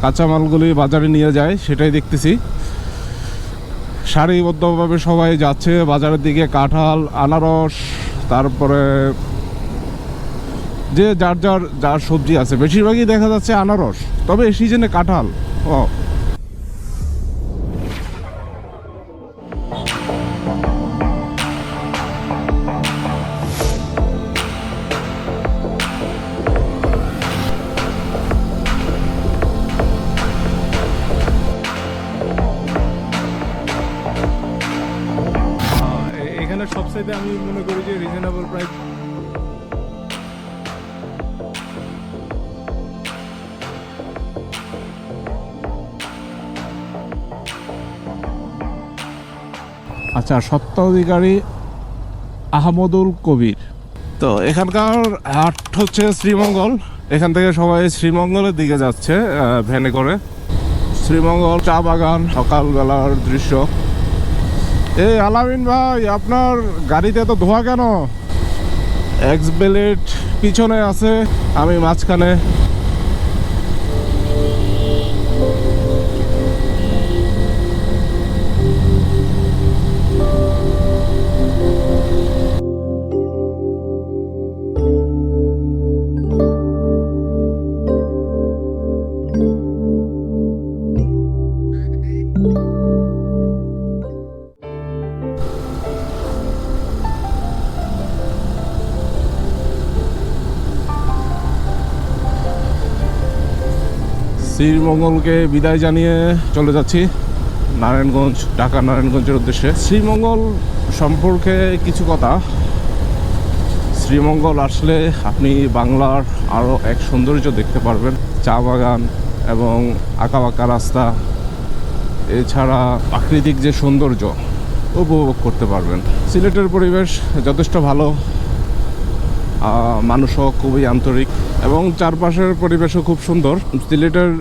কাঁচামালগুলি বাজারে নিয়ে যায় সেটাই দেখতেছি। সারিবদ্ধভাবে সবাই যাচ্ছে বাজারের দিকে। কাঁঠাল, আনারস, তারপরে যে যার সবজি আছে বেশিরভাগই দেখা যাচ্ছে আনারস, তবে এই সিজনে কাঁঠাল। ও এখানে সবচাইতে আমি মনে করি যে রিজনেবল প্রাইস। আচ্ছা, স্বত্বাধিকারী আহমদুল কবির। তো এখানকার হাট হচ্ছে শ্রীমঙ্গল। এখান থেকে সবাই শ্রীমঙ্গলের দিকে যাচ্ছে ভ্যানে করে। শ্রীমঙ্গল চা বাগান, সকালবেলার দৃশ্য। এই আলামিন ভাই, আপনার গাড়িতে এত ধোঁয়া কেন? এক্স বেলেট পিছনে আছে, আমি মাঝখানে। শ্রীমঙ্গলকে বিদায় জানিয়ে চলে যাচ্ছি নারায়ণগঞ্জ, ঢাকা নারায়ণগঞ্জের উদ্দেশ্যে। শ্রীমঙ্গল সম্পর্কে কিছু কথা। শ্রীমঙ্গল আসলে আপনি বাংলার আরও এক সৌন্দর্য দেখতে পারবেন। চা বাগান এবং আঁকাবাঁকা রাস্তা, এছাড়া প্রাকৃতিক যে সৌন্দর্য উপভোগ করতে পারবেন। সিলেটের পরিবেশ যথেষ্ট ভালো, মানুষও খুবই আন্তরিক এবং চারপাশের পরিবেশও খুব সুন্দর। সিলেটের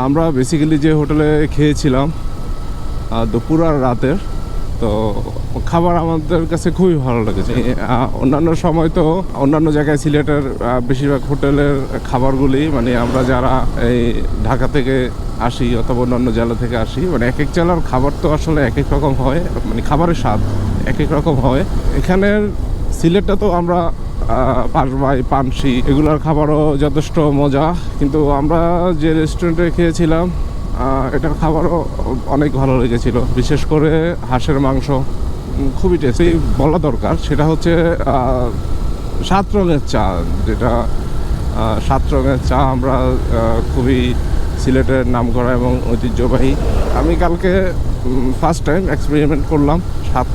আমরা বেসিক্যালি যে হোটেলে খেয়েছিলাম দুপুর আর রাতের, তো খাবার আমাদের কাছে খুবই ভালো লেগেছে। অন্যান্য সময় তো অন্যান্য জায়গায় সিলেটের বেশিরভাগ হোটেলের খাবারগুলি মানে আমরা যারা এই ঢাকা থেকে আসি অথবা অন্যান্য জেলা থেকে আসি, মানে এক এক জেলার খাবার তো আসলে এক এক রকম হয়, মানে খাবারের স্বাদ এক এক রকম হয়। এখানের সিলেটটা তো আমরা পাঁচবাই, পানসি এগুলোর খাবারও যথেষ্ট মজা, কিন্তু আমরা যে রেস্টুরেন্টে খেয়েছিলাম এটার খাবারও অনেক ভালো লেগেছিল। বিশেষ করে হাঁসের মাংস খুবই টেস্টি। বলা দরকার সেটা হচ্ছে 7 রঙের চা, যেটা 7 রঙের চা আমরা খুবই সিলেটের নামকরা এবং ঐতিহ্যবাহী। আমি কালকে ফার্স্ট টাইম এক্সপেরিমেন্ট করলাম 7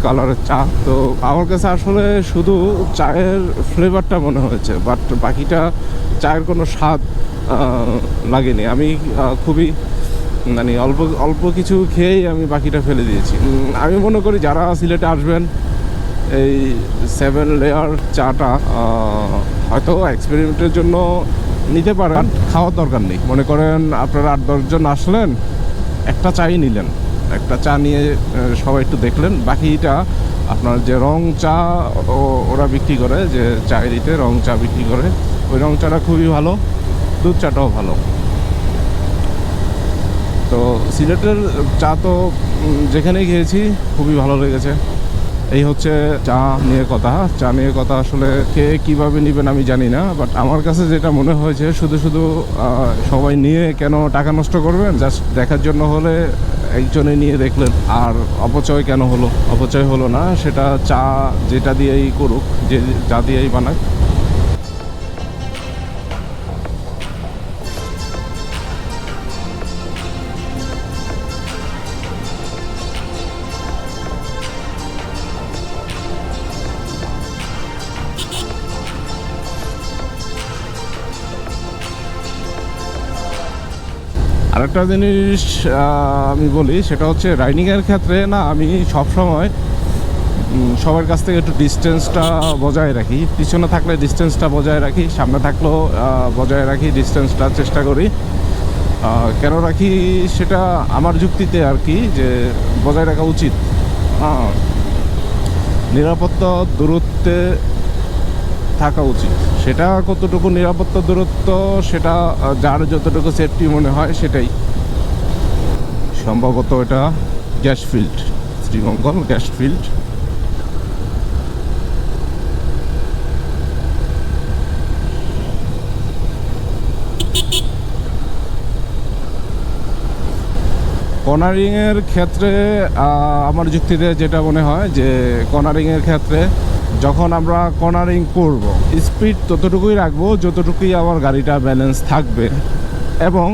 কালারের চা। তো আমার কাছে আসলে শুধু চায়ের ফ্লেভারটা মনে হয়েছে, বাট বাকিটা চায়ের কোনো স্বাদ লাগেনি। আমি খুবই মানে অল্প কিছু খেয়েই আমি বাকিটা ফেলে দিয়েছি। আমি মনে করি যারা সিলেটে আসবেন এই 7 লেয়ার চাটা হয়তো এক্সপেরিমেন্টের জন্য নিতে পারেন, খাওয়ার দরকার নেই। মনে করেন আপনারা 8-10 জন আসলেন, একটা চাই নিলেন, একটা চা নিয়ে সবাই একটু দেখলেন, বাকিটা আপনার যে রং চা ওরা বিক্রি করে, যে চায়েরিতে রং চা বিক্রি করে, ওই রং চাটা খুবই ভালো, দুধ চাটাও ভালো। তো সিলেটের চা তো যেখানেই খেয়েছি খুবই ভালো লেগেছে। এই হচ্ছে চা নিয়ে কথা। চা নিয়ে কথা আসলে কে কীভাবে নেবেন আমি জানি না, বাট আমার কাছে যেটা মনে হয়েছে শুধু সবাই নিয়ে কেন টাকা নষ্ট করবেন, জাস্ট দেখার জন্য হলে একজনে নিয়ে দেখলেন, আর অপচয় কেন হলো? অপচয় হলো না, সেটা চা যেটা দিয়েই করুক, যে যা দিয়েই বানাক। আরেকটা জিনিস আমি বলি, সেটা হচ্ছে রাইডিংয়ের ক্ষেত্রে না আমি সবসময় সবার কাছ থেকে একটু ডিস্টেন্সটা বজায় রাখি। পিছনে থাকলে ডিস্টেন্সটা বজায় রাখি, সামনে থাকলেও বজায় রাখি, ডিস্টেন্সটা চেষ্টা করি। কেন রাখি সেটা আমার যুক্তিতে আর কি, যে বজায় রাখা উচিত। নিরাপত্তা দূরত্বে থাকা উচিত। সেটা কতটুকু নিরাপত্তা দূরত্ব সেটা যার যতটুকু সেফটি মনে হয় সেটাই। সম্ভবত এটা gas field, Srimangal gas field. কর্নারিংয়ের ক্ষেত্রে আমার যুক্তিতে যেটা মনে হয় যে কর্নারিংয়ের ক্ষেত্রে যখন আমরা কর্নারিং করব স্পিড ততটুকুই রাখবো যতটুকুই আমার গাড়িটা ব্যালেন্স থাকবে। এবং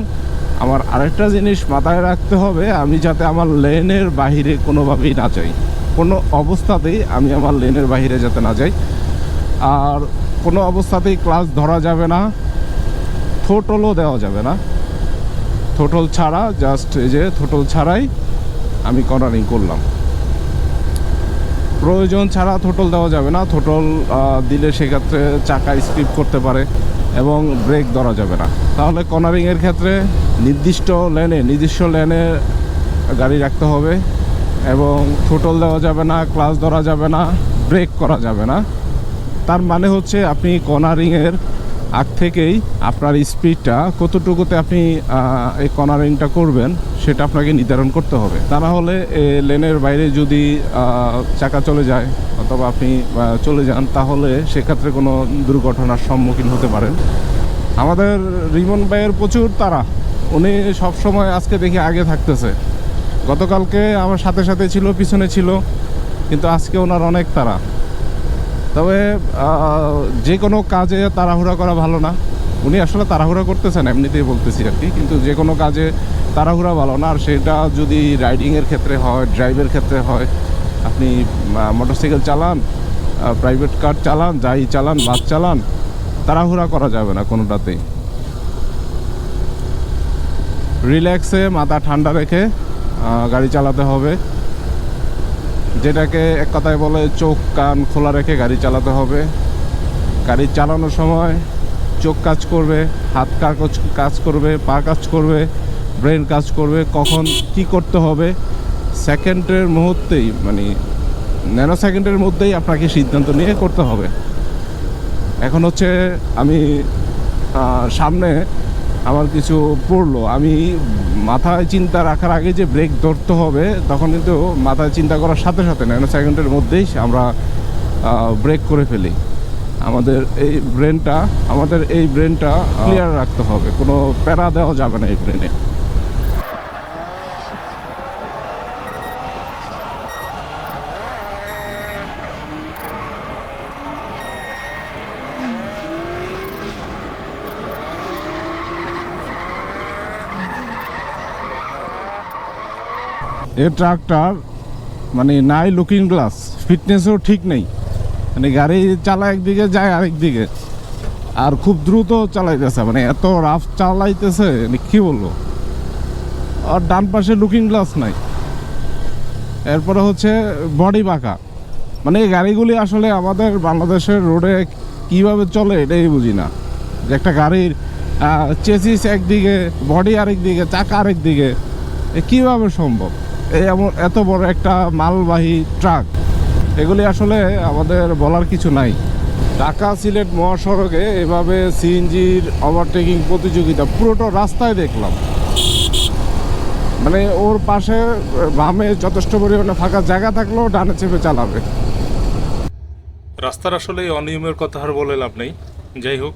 আমার আরেকটা জিনিস মাথায় রাখতে হবে, আমি যাতে আমার লেনের বাইরে কোনোভাবেই না যাই, কোনো অবস্থাতেই আমি আমার লেনের বাইরে যাতে না যাই। আর কোনো অবস্থাতেই ক্লাচ ধরা যাবে না, থ্রোটলও দেওয়া যাবে না। থ্রোটল ছাড়া, জাস্ট এই যে থ্রোটল ছাড়াই আমি কর্নারিং করলাম। প্রয়োজন ছাড়া থ্রোটল দেওয়া যাবে না। থ্রোটল দিলে সেক্ষেত্রে চাকা স্কিপ করতে পারে এবং ব্রেক ধরা যাবে না। তাহলে কর্নারিংয়ের ক্ষেত্রে নিজস্ব লেনে গাড়ি রাখতে হবে এবং থ্রোটল দেওয়া যাবে না, ক্লাচ ধরা যাবে না, ব্রেক করা যাবে না। তার মানে হচ্ছে আপনি কর্নারিংয়ের আগ থেকেই আপনার স্পিডটা কতটুকুতে আপনি এই কর্নারিংটা করবেন সেটা আপনাকে নির্ধারণ করতে হবে। তা না হলে লেনের বাইরে যদি চাকা চলে যায় অথবা আপনি চলে যান তাহলে সেক্ষেত্রে কোনো দুর্ঘটনার সম্মুখীন হতে পারেন। আমাদের রিমন ভাইয়ের প্রচুর তাড়া, উনি সবসময় আজকে দেখি আগে থাকতেছে। গতকালকে আমার সাথে সাথে ছিল, পিছনে ছিল, কিন্তু আজকে ওনার অনেক তাড়া। তবে যে কোনো কাজে তাড়াহুড়া করা ভালো না। উনি আসলে তাড়াহুড়া করতেছেন এমনিতেই বলতেছি আর কি, কিন্তু যে কোনো কাজে তাড়াহুড়া ভালো না। আর সেটা যদি রাইডিংয়ের ক্ষেত্রে হয়, ড্রাইভের ক্ষেত্রে হয়, আপনি মোটরসাইকেল চালান, প্রাইভেট কার চালান, যাই চালান, বাস চালান, তাড়াহুড়া করা যাবে না কোনোটাতেই। রিল্যাক্সে মাথা ঠান্ডা রেখে গাড়ি চালাতে হবে, যেটাকে এক কথায় বলে চোখ কান খোলা রেখে গাড়ি চালাতে হবে। গাড়ি চালানোর সময় চোখ কাজ করবে, হাত কাজ করবে, পা কাজ করবে, ব্রেন কাজ করবে, কখন কি করতে হবে সেকেন্ডের মুহূর্তেই, মানে ন্যানো সেকেন্ডের মধ্যেই আপনাকে সিদ্ধান্ত নিয়ে করতে হবে। এখন হচ্ছে আমি সামনে আমার কিছু পড়লো, আমি মাথায় চিন্তা রাখার আগে যে ব্রেক ধরতে হবে তখন কিন্তু মাথায় চিন্তা করার সাথে সাথে ন্যানো সেকেন্ডের মধ্যেই আমরা ব্রেক করে ফেলি। আমাদের এই ব্রেনটা ক্লিয়ার রাখতে হবে, কোনো প্যারা দেওয়া যাবে না এই ব্রেনে। এই ট্রাকটার মানে নাই লুকিং গ্লাস, ফিটনেসও ঠিক নেই, মানে গাড়ি চালা একদিকে যায় আরেক দিকে, আর খুব দ্রুত চালাইতেছে, মানে এত রাফ চালাইতেছে মানে কী বলবো। আর ডান পাশে লুকিং গ্লাস নাই, এরপরে হচ্ছে বডি বাঁকা। মানে এই গাড়িগুলি আসলে আমাদের বাংলাদেশের রোডে কিভাবে চলে এটাই বুঝি না, যে একটা গাড়ির চেসিস একদিকে, বডি আরেক দিকে, চাকা আরেক দিকে, কীভাবে সম্ভব? এত বড় একটা মালবাহী ট্রাক, এগুলি আসলে আমাদের বলার কিছু নাই। ঢাকা সিলেট মহাসড়কে এভাবে সিএনজির ওভারটেকিং প্রতিযোগিতা পুরোটা রাস্তায় দেখলাম। মানে ওর পাশে বামে যথেষ্ট পরিমাণে ফাঁকা জায়গা থাকলেও ডানে চেপে চালাবে। রাস্তার আসলে অনিয়মের কথা আর বলে লাভ নেই। যাই হোক,